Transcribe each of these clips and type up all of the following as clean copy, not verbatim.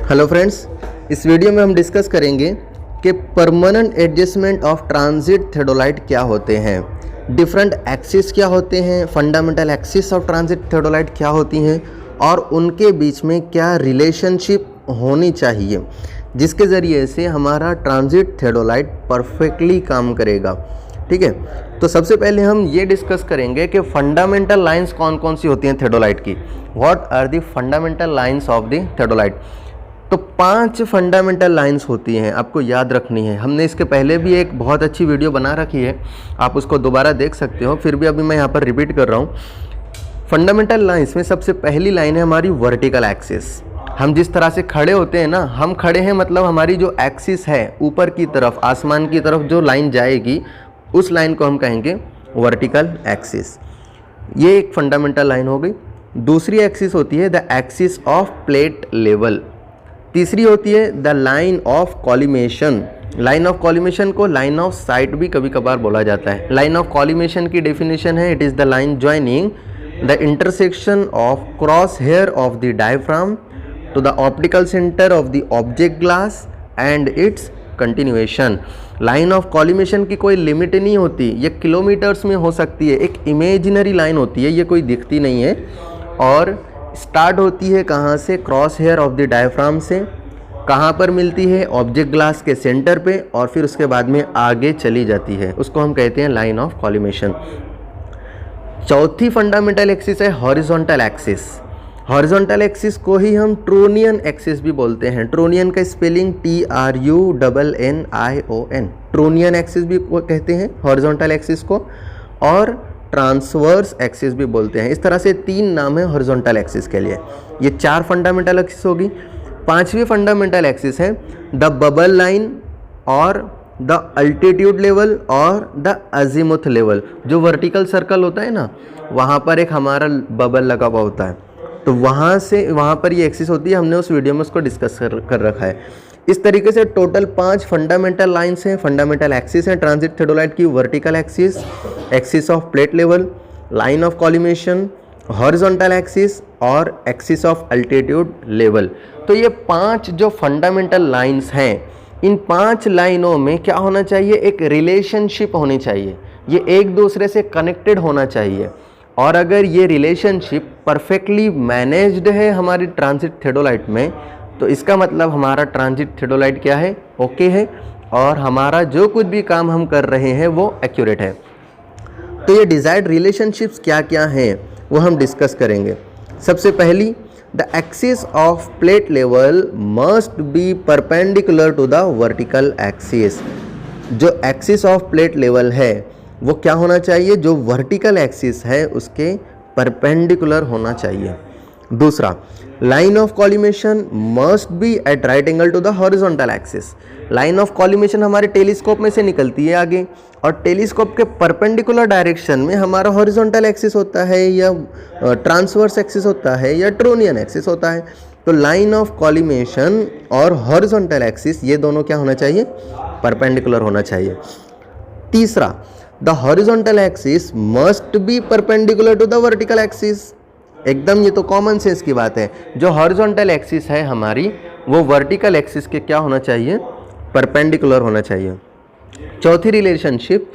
Hello friends, इस video में हम डिस्कस करेंगे कि permanent adjustment of transit theodolite क्या होते हैं, डिफरेंट एक्सिस क्या होते हैं, fundamental axis of transit theodolite क्या होती हैं और उनके बीच में क्या रिलेशनशिप होनी चाहिए जिसके ज़रिए से हमारा ट्रांजिट थियोडोलाइट परफेक्टली काम करेगा। ठीक है, तो सबसे पहले हम ये डिस्कस करेंगे कि फंडामेंटल लाइंस कौन कौन सी होती हैं थियोडोलाइट की। What are the fundamental lines of the theodolite. तो 5 फंडामेंटल लाइंस होती हैं, आपको याद रखनी है। हमने इसके पहले भी एक बहुत अच्छी वीडियो बना रखी है, आप उसको दोबारा देख सकते हो, फिर भी अभी मैं यहाँ पर रिपीट कर रहा हूँ। फंडामेंटल लाइंस में सबसे पहली लाइन है हमारी वर्टिकल एक्सिस। हम जिस तरह से खड़े होते हैं ना, हम खड़े हैं मतलब हमारी जो एक्सिस है ऊपर की तरफ, आसमान की तरफ जो लाइन जाएगी उस लाइन को हम कहेंगे वर्टिकल एक्सिस। ये एक फंडामेंटल लाइन हो गई। दूसरी एक्सिस होती है the axis of plate level. तीसरी होती है the line of collimation. Line of collimation को लाइन ऑफ साइट भी कभी कभार बोला जाता है। लाइन ऑफ कॉलिमेशन की डेफिनेशन है, it is the line joining the intersection of cross hair of the diaphragm to the optical centre of the object glass and its continuation. Line of collimation की कोई limit नहीं होती, ये kilometres में हो सकती है, एक इमेजिनरी लाइन होती है, ये कोई दिखती नहीं है और स्टार्ट होती है कहाँ से, cross hair of the diaphragm से। कहाँ पर मिलती है, ऑब्जेक्ट ग्लास के सेंटर पे, और फिर उसके बाद में आगे चली जाती है, उसको हम कहते हैं लाइन ऑफ कॉलिमेशन। चौथी फंडामेंटल एक्सिस है हॉरिजॉन्टल एक्सिस। हॉरिजॉन्टल एक्सिस को ही हम ट्रोनियन एक्सिस भी बोलते हैं। ट्रोनियन का स्पेलिंग TRUNNION। ट्रोनियन एक्सिस भी कहते हैं हॉरिजॉन्टल एक्सिस को, और ट्रांसवर्स एक्सिस भी बोलते हैं। इस तरह से 3 नाम है हॉरिजॉन्टल एक्सिस के लिए। ये 4 फंडामेंटल एक्सिस होगी। 5वीं फंडामेंटल एक्सिस है द बबल लाइन और द अल्टीट्यूड लेवल और द अजीमुथ लेवल। जो वर्टिकल सर्कल होता है ना, वहाँ पर एक हमारा बबल लगा हुआ होता है, तो वहाँ पर ये एक्सिस होती है। हमने उस वीडियो में उसको डिस्कस कर रखा है। इस तरीके से टोटल 5 फंडामेंटल लाइंस हैं, फंडामेंटल एक्सिस हैं ट्रांजिट थियोडोलाइट की। Vertical axis, axis of plate level, line of collimation, horizontal axis और एक्सिस ऑफ अल्टीट्यूड लेवल। तो ये 5 जो फंडामेंटल लाइंस हैं, इन 5 लाइनों में क्या होना चाहिए, एक रिलेशनशिप होनी चाहिए, ये एक दूसरे से कनेक्टेड होना चाहिए। और अगर ये रिलेशनशिप परफेक्टली मैनेज्ड है हमारी ट्रांजिट थियोडोलाइट में, तो इसका मतलब हमारा ट्रांजिट थियोडोलाइट क्या है, ओके है, और हमारा जो कुछ भी काम हम कर रहे हैं वो एक्यूरेट है। तो ये डिजायर्ड रिलेशनशिप्स क्या क्या हैं वो हम डिस्कस करेंगे। सबसे पहली, the axis of plate level must be perpendicular to the vertical axis. जो एक्सिस ऑफ प्लेट लेवल है वो क्या होना चाहिए, जो वर्टिकल एक्सिस है उसके परपेंडिकुलर होना चाहिए। दूसरा, line of collimation must be at right angle to the horizontal axis. Line of collimation हमारे टेलीस्कोप में से निकलती है आगे, और टेलीस्कोप के परपेंडिकुलर डायरेक्शन में हमारा हॉरिजॉन्टल एक्सिस होता है, या ट्रांसवर्स एक्सिस होता है, या ट्रोनियन एक्सिस होता है। तो लाइन ऑफ कॉलिमेशन और हॉरिजॉन्टल एक्सिस ये दोनों क्या होना चाहिए, परपेंडिकुलर होना चाहिए। तीसरा, the horizontal axis must be perpendicular to the vertical axis. एकदम ये तो कॉमन सेंस की बात है। जो हॉरिजॉन्टल एक्सिस है हमारी, वो वर्टिकल एक्सिस के क्या होना चाहिए, परपेंडिकुलर होना चाहिए। चौथी रिलेशनशिप,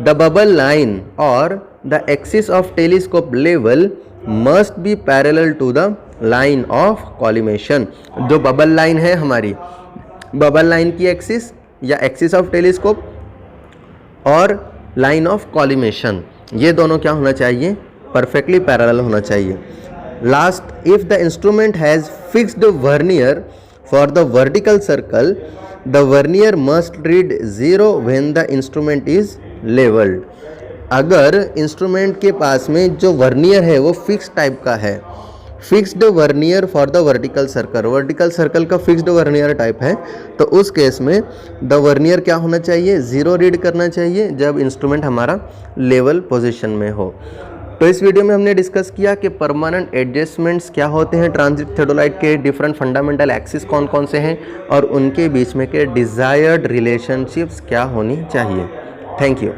द बबल लाइन और the axis of telescope level must be parallel to the line of collimation. जो बबल लाइन है हमारी, बबल लाइन की एक्सिस या एक्सिस ऑफ टेलीस्कोप और लाइन ऑफ कॉलिमेशन, ये दोनों क्या होना चाहिए, परफेक्टली पैरेलल होना चाहिए। Last, if the instrument has fixed vernier for the vertical circle, the vernier must read 0 when the instrument is levelled. अगर इंस्ट्रूमेंट के पास में जो वर्नियर है वो फिक्स टाइप का है, fixed vernier for the vertical circle, vertical circle का fixed vernier type है, तो उस केस में द वर्नियर क्या होना चाहिए, 0 रीड करना चाहिए जब इंस्ट्रूमेंट हमारा लेवल पोजीशन में हो। तो इस वीडियो में हमने डिस्कस किया कि परमानेंट एडजस्टमेंट्स क्या होते हैं ट्रांजिट थियोडोलाइट के, डिफरेंट फंडामेंटल एक्सिस कौन कौन से हैं और उनके बीच में के डिज़ायर्ड रिलेशनशिप्स क्या होनी चाहिए। Thank you.